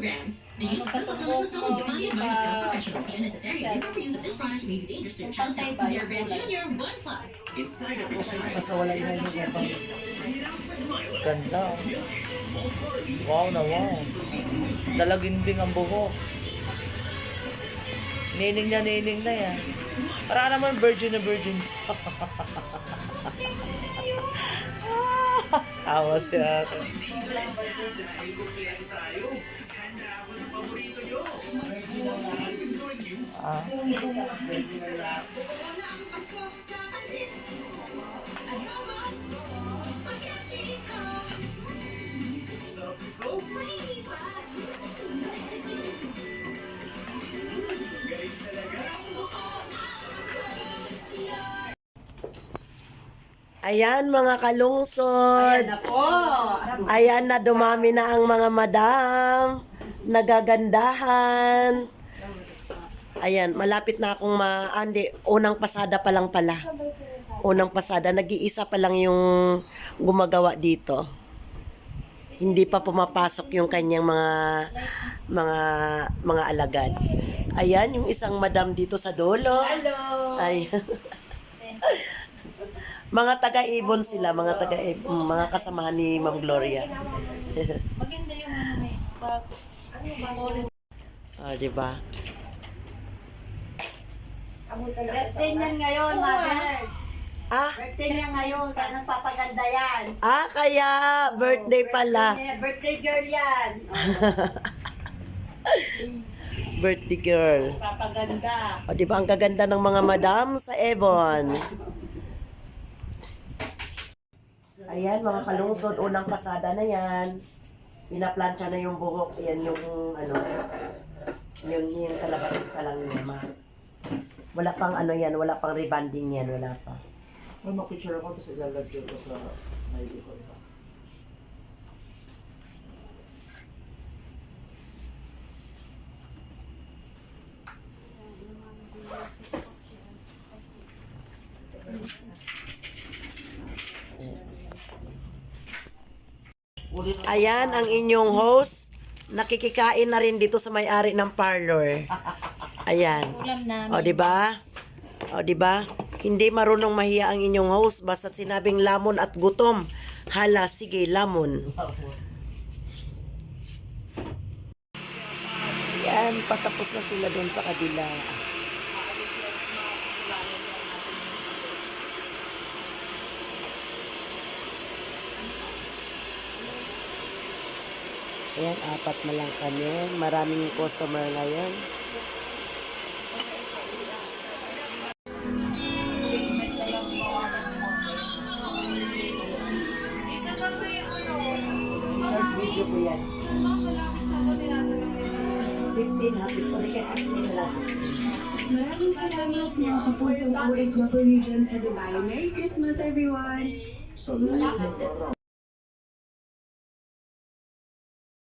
kilograms. The use of food supplements was told Giovanni advised the health professional the unnecessary and improper use of this product may be dangerous to your child's health. Bear Brand Junior 1 Plus. Inside every child. Pasawala na yung ibang. Ganda. Wow na wow. Dalaginding ang buhok. Nining na yan. Para naman virgin na virgin. Awa siya. Ayan mga kalungsod. Ayan na dumami na ang mga madam. Nagagandahan. Ayan, malapit na akong unang pasada pa lang pala. Unang pasada, nag-iisa pa lang yung gumagawa dito. Hindi pa pumapasok yung kanyang mga alagad. Ayan, yung isang madam dito sa dulo. Hello. Ay. Mga taga-Ibon sila, mga taga-Ibon, mga kasamahan ni Ma'am Gloria. Maganda yung ano may pag Ah, di ba? Birthday niyan ngayon, mother. Ah, Birthday niya ngayon, kaya nagpapaganda yan. kaya birthday pala. Birthday girl yan. Birthday girl. Papaganda. O, di ba ang gaganda ng mga madam sa Ebon? Ayan, mga kalungsod, unang pasada na yan. Pinaplansya na yung buhok. Ayan yung, yung kalabasin pa lang niya, ma. Wala pang yan, wala pang rebanding yan, wala pa. May makicture ako, tapos ilalagay ko sa may likod. Ayan ang inyong host. Nakikikain na rin dito sa may-ari ng parlor. Ayan. ulam namin. O, di ba? O, di ba? Hindi marunong mahiya ang inyong host basta sinabing lamon at gutom. Hala, sige, lamon. Yan, patapos na sila doon sa kabila. Ayan, 4 na lang kami. Maraming customer ngayon. Short video po yan. 15, happy po. Kaya 16 na lang. Maraming salamat mga kapusong OFW dyan sa Dubai. Merry Christmas, everyone! So,